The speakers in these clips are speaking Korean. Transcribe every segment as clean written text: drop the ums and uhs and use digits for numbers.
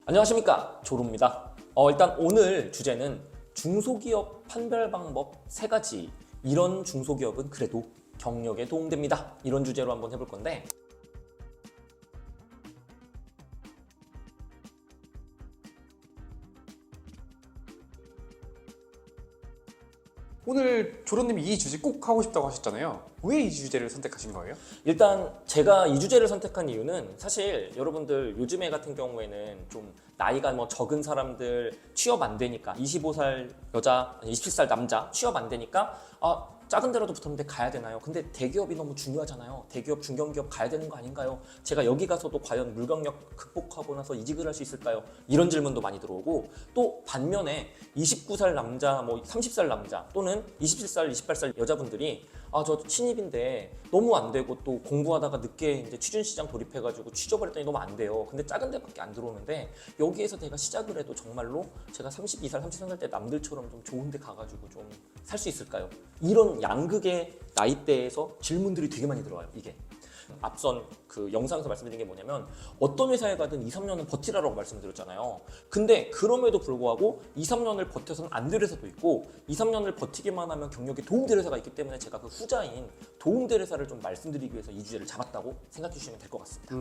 안녕하십니까, 조루입니다. 일단 오늘 주제는 중소기업 판별 방법 3가지. 이런 중소기업은 그래도 경력에 도움됩니다. 이런 주제로 한번 해볼 건데, 오늘 조론님이 이 주제 꼭 하고 싶다고 하셨잖아요. 왜 이 주제를 선택하신 거예요? 일단 제가 이 주제를 선택한 이유는 사실 여러분들 요즘에 같은 경우에는 좀 나이가 적은 사람들 취업 안 되니까 25살 여자, 27살 남자 취업 안 되니까 작은 데라도 붙었는데 가야 되나요? 근데 대기업이 너무 중요하잖아요. 대기업, 중견기업 가야 되는 거 아닌가요? 제가 여기 가서도 과연 물경력 극복하고 나서 이직을 할 수 있을까요? 이런 질문도 많이 들어오고, 또 반면에 29살 남자, 30살 남자 또는 27살, 28살 여자분들이 저 신입인데 너무 안 되고 또 공부하다가 늦게 이제 취준시장 돌입해가지고 취업을 했더니 너무 안 돼요. 근데 작은 데밖에 안 들어오는데 여기에서 내가 시작을 해도 정말로 제가 32살, 33살 때 남들처럼 좀 좋은 데 가가지고 좀 살 수 있을까요? 이런 양극의 나이대에서 질문들이 되게 많이 들어와요. 이게 앞선 그 영상에서 말씀드린 게 뭐냐면, 어떤 회사에 가든 2, 3년은 버티라고 말씀드렸잖아요. 근데 그럼에도 불구하고 2, 3년을 버텨서는 안 될 회사도 있고, 2, 3년을 버티기만 하면 경력에 도움될 회사가 있기 때문에 제가 그 후자인 도움될 회사를 좀 말씀드리기 위해서 이 주제를 잡았다고 생각해 주시면 될 것 같습니다.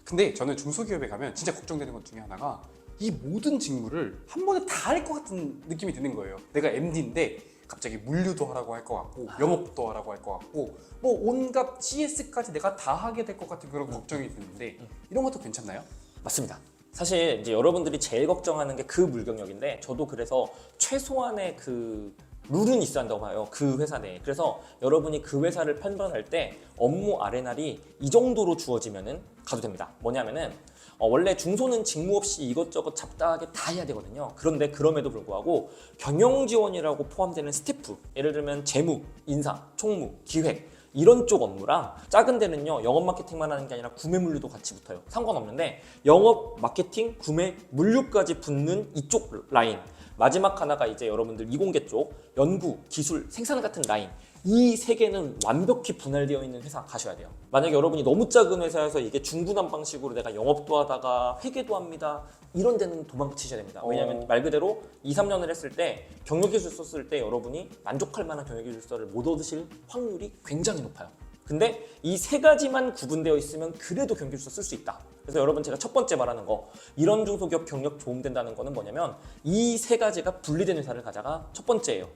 근데 저는 중소기업에 가면 진짜 걱정되는 것 중에 하나가 이 모든 직무를 한 번에 다 할 것 같은 느낌이 드는 거예요. 내가 MD인데 갑자기 물류도 하라고 할 것 같고 영업도 하라고 할 것 같고 온갖 GS까지 내가 다 하게 될 것 같은 그런 걱정이 드는데 이런 것도 괜찮나요? 맞습니다. 사실 이제 여러분들이 제일 걱정하는 게 그 물경력인데, 저도 그래서 최소한의 그 룰은 있어야 한다고 봐요. 그 회사 내에. 그래서 여러분이 그 회사를 판단할 때 업무 아레날이 이 정도로 주어지면은 가도 됩니다. 뭐냐면은 원래 중소는 직무 없이 이것저것 잡다하게 다 해야 되거든요. 그런데 그럼에도 불구하고 경영 지원이라고 포함되는 스태프, 예를 들면 재무, 인사, 총무, 기획, 이런 쪽 업무랑, 작은 데는요 영업 마케팅만 하는 게 아니라 구매 물류도 같이 붙어요. 상관없는데 영업 마케팅, 구매 물류까지 붙는 이쪽 라인, 마지막 하나가 이제 여러분들 이공계 쪽 연구, 기술, 생산 같은 라인, 이 3개는 완벽히 분할되어 있는 회사 가셔야 돼요. 만약에 여러분이 너무 작은 회사에서 이게 중구난 방식으로 내가 영업도 하다가 회계도 합니다, 이런 데는 도망치셔야 됩니다. 왜냐하면 말 그대로 2, 3년을 했을 때 경력기술 썼을 때 여러분이 만족할 만한 경력기술서를 못 얻으실 확률이 굉장히 높아요. 근데 이 3가지만 구분되어 있으면 그래도 경력기술서 쓸 수 있다. 그래서 여러분, 제가 첫 번째 말하는 거, 이런 중소기업 경력 도움된다는 거는 뭐냐면 이 3가지가 분리된 회사를 가자가 첫 번째예요.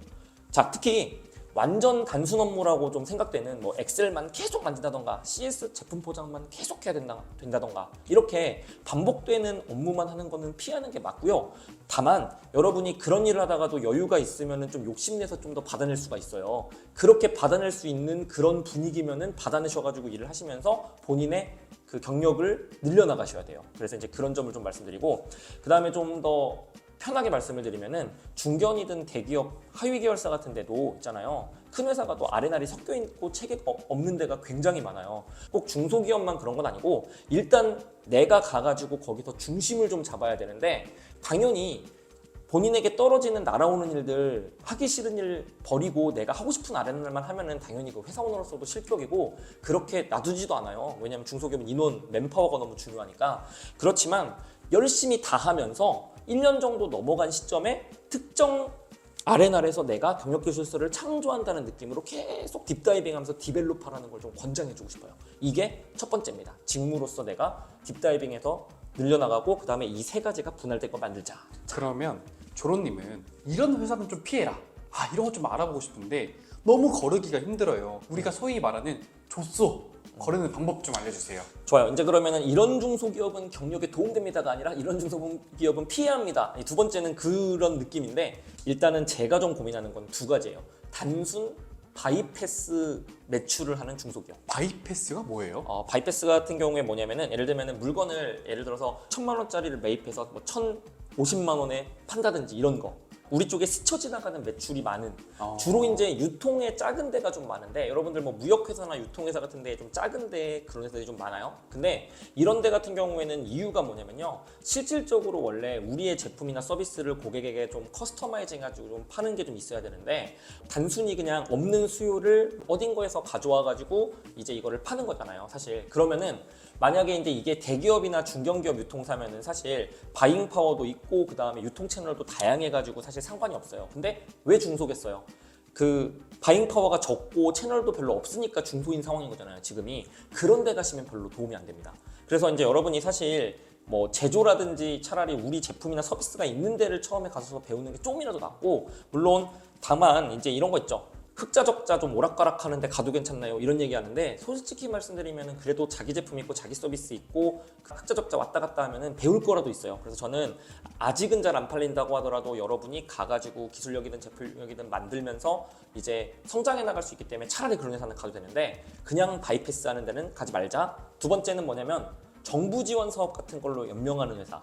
자, 특히 완전 단순 업무라고 좀 생각되는 엑셀만 계속 만진다던가 CS 제품 포장만 계속 해야 된다던가 이렇게 반복되는 업무만 하는 거는 피하는 게 맞고요. 다만 여러분이 그런 일을 하다가도 여유가 있으면 좀 욕심내서 좀 더 받아낼 수가 있어요. 그렇게 받아낼 수 있는 그런 분위기면은 받아내셔가지고 일을 하시면서 본인의 그 경력을 늘려나가셔야 돼요. 그래서 이제 그런 점을 좀 말씀드리고, 그 다음에 좀 더 편하게 말씀을 드리면은 중견이든 대기업, 하위 계열사 같은 데도 있잖아요. 큰 회사가 또 아레날이 섞여 있고 체계가 없는 데가 굉장히 많아요. 꼭 중소기업만 그런 건 아니고, 일단 내가 가가지고 거기서 중심을 좀 잡아야 되는데, 당연히 본인에게 떨어지는 날아오는 일들, 하기 싫은 일 버리고 내가 하고 싶은 아레날만 하면은 당연히 그 회사원으로서도 실격이고, 그렇게 놔두지도 않아요. 왜냐하면 중소기업은 인원, 맨파워가 너무 중요하니까. 그렇지만 열심히 다 하면서 1년 정도 넘어간 시점에 특정 아레날에서 내가 경력기술서를 창조한다는 느낌으로 계속 딥다이빙하면서 디벨롭하라는 걸 좀 권장해주고 싶어요. 이게 첫 번째입니다. 직무로서 내가 딥다이빙해서 늘려나가고, 그 다음에 이 3가지가 분할된 거 만들자. 그러면 조론님은 이런 회사는 좀 피해라, 이런 거 좀 알아보고 싶은데 너무 거르기가 힘들어요. 우리가 소위 말하는 조쏘 거르는 방법 좀 알려주세요. 좋아요. 이제 그러면은 이런 중소기업은 경력에 도움됩니다가 아니라 이런 중소기업은 피해야 합니다. 두 번째는 그런 느낌인데, 일단은 제가 좀 고민하는 건 2가지예요. 단순 바이패스 매출을 하는 중소기업. 바이패스가 뭐예요? 바이패스 같은 경우에 뭐냐면은, 예를 들면은 물건을 예를 들어서 1,000만 원짜리를 매입해서 1,050만 원에 판다든지 이런 거. 우리 쪽에 스쳐 지나가는 매출이 많은, 주로 이제 유통의 작은 데가 좀 많은데, 여러분들 무역회사나 유통회사 같은 데 좀 작은 데 그런 회사들이 좀 많아요. 근데 이런 데 같은 경우에는 이유가 뭐냐면요, 실질적으로 원래 우리의 제품이나 서비스를 고객에게 좀 커스터마이징 해가지고 좀 파는 게 좀 있어야 되는데, 단순히 그냥 없는 수요를 어딘가에서 가져와 가지고 이제 이거를 파는 거잖아요, 사실. 그러면은 만약에 이제 이게 대기업이나 중견기업 유통사면은 사실 바잉 파워도 있고 그 다음에 유통 채널도 다양해가지고 사실 상관이 없어요. 근데 왜 중소겠어요? 그 바잉 파워가 적고 채널도 별로 없으니까 중소인 상황인 거잖아요. 지금이 그런 데 가시면 별로 도움이 안 됩니다. 그래서 이제 여러분이 사실 뭐 제조라든지 차라리 우리 제품이나 서비스가 있는 데를 처음에 가서 배우는 게 조금이라도 낫고, 물론 다만 이제 이런 거 있죠. 흑자 적자 좀 오락가락 하는데 가도 괜찮나요? 이런 얘기 하는데, 솔직히 말씀드리면 그래도 자기 제품 있고 자기 서비스 있고 흑자 적자 왔다 갔다 하면은 배울 거라도 있어요. 그래서 저는 아직은 잘 안 팔린다고 하더라도 여러분이 가가지고 기술력이든 제품력이든 만들면서 이제 성장해 나갈 수 있기 때문에 차라리 그런 회사는 가도 되는데, 그냥 바이패스 하는 데는 가지 말자. 두 번째는 뭐냐면 정부 지원 사업 같은 걸로 연명하는 회사.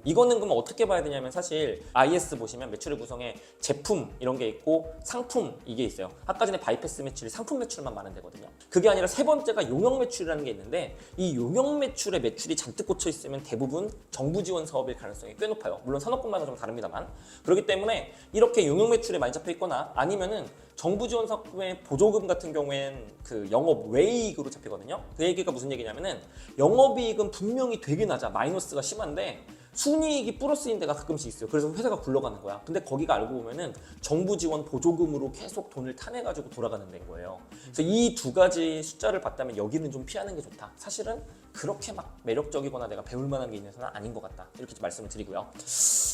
이거는 그럼 어떻게 봐야 되냐면, 사실 IS 보시면 매출의 구성에 제품 이런 게 있고 상품 이게 있어요. 아까 전에 바이패스 매출이 상품 매출만 많은 데거든요. 그게 아니라 세 번째가 용역 매출이라는 게 있는데, 이 용역 매출에 매출이 잔뜩 꽂혀 있으면 대부분 정부 지원 사업일 가능성이 꽤 높아요. 물론 산업군마다 좀 다릅니다만. 그렇기 때문에 이렇게 용역 매출에 많이 잡혀 있거나 아니면은 정부 지원 사업의 보조금 같은 경우에는 그 영업 외이익으로 잡히거든요. 그 얘기가 무슨 얘기냐면은 영업이익은 분명히 되게 낮아. 마이너스가 심한데 순이익이 플러스인 데가 가끔씩 있어요. 그래서 회사가 굴러가는 거야. 근데 거기가 알고 보면은 정부 지원 보조금으로 계속 돈을 타내가지고 돌아가는 데인 거예요. 그래서 이 두 가지 숫자를 봤다면 여기는 좀 피하는 게 좋다. 사실은 그렇게 막 매력적이거나 내가 배울 만한 게 있는 회사는 아닌 것 같다. 이렇게 좀 말씀을 드리고요.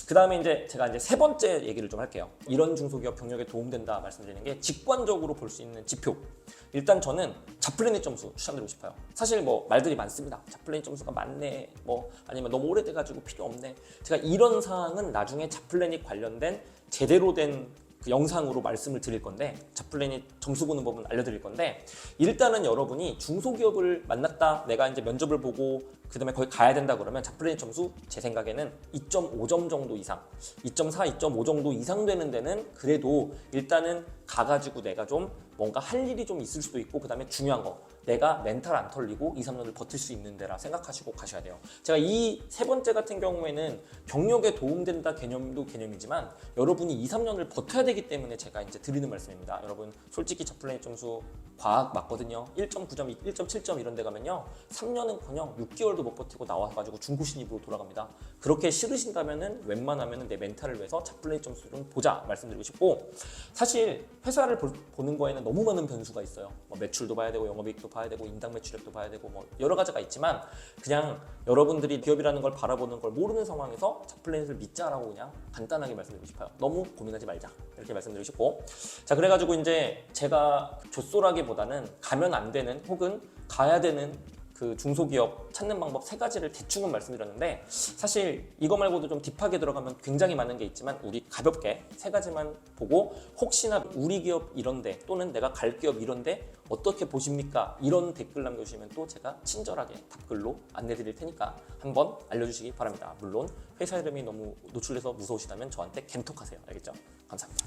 그 다음에 이제 제가 이제 세 번째 얘기를 좀 할게요. 이런 중소기업 경력에 도움된다 말씀드리는 게 직관적으로 볼 수 있는 지표. 일단 저는 잡플래닛 점수 추천드리고 싶어요. 사실 뭐 말들이 많습니다. 잡플래닛 점수가 많네, 뭐 아니면 너무 오래돼가지고 필요 없네. 제가 이런 사항은 나중에 잡플래닛 관련된 제대로 된 그 영상으로 말씀을 드릴 건데, 잡플래닛 점수 보는 법은 알려드릴 건데, 일단은 여러분이 중소기업을 만났다, 내가 이제 면접을 보고 그 다음에 거기 가야 된다 그러면 잡플래닛 점수 제 생각에는 2.5점 정도 이상, 2.4, 2.5 정도 이상 되는 데는 그래도 일단은 가가지고 내가 좀 뭔가 할 일이 좀 있을 수도 있고, 그 다음에 중요한 거 내가 멘탈 안 털리고 2, 3년을 버틸 수 있는 데라 생각하시고 가셔야 돼요. 제가 이 세 번째 같은 경우에는 경력에 도움된다 개념도 개념이지만 여러분이 2, 3년을 버텨야 되기 때문에 제가 이제 드리는 말씀입니다. 여러분 솔직히 잡플래닛 점수 과학 맞거든요. 1.9점, 1.7점 이런 데 가면요 3년은커녕 6개월도 못 버티고 나와가지고 중고 신입으로 돌아갑니다. 그렇게 싫으신다면은 웬만하면은 내 멘탈을 위해서 잡플래닛 점수 좀 보자 말씀드리고 싶고, 사실 회사를 보는 거에는 너무 많은 변수가 있어요. 뭐 매출도 봐야 되고 영업이익도 봐야 되고 인당 매출액도 봐야 되고 뭐 여러 가지가 있지만, 그냥 여러분들이 기업이라는 걸 바라보는 걸 모르는 상황에서 잡플래닛을 믿자라고 그냥 간단하게 말씀드리고 싶어요. 너무 고민하지 말자 이렇게 말씀드리고 싶고, 자 그래가지고 이제 제가 좆쏠하기보다는 가면 안 되는 혹은 가야 되는 그 중소기업 찾는 방법 세 가지를 대충은 말씀드렸는데, 사실 이거 말고도 좀 딥하게 들어가면 굉장히 많은 게 있지만 우리 가볍게 세 가지만 보고, 혹시나 우리 기업 이런데 또는 내가 갈 기업 이런데 어떻게 보십니까? 이런 댓글 남겨주시면 또 제가 친절하게 답글로 안내드릴 테니까 한번 알려주시기 바랍니다. 물론 회사 이름이 너무 노출돼서 무서우시다면 저한테 겐톡하세요. 알겠죠? 감사합니다.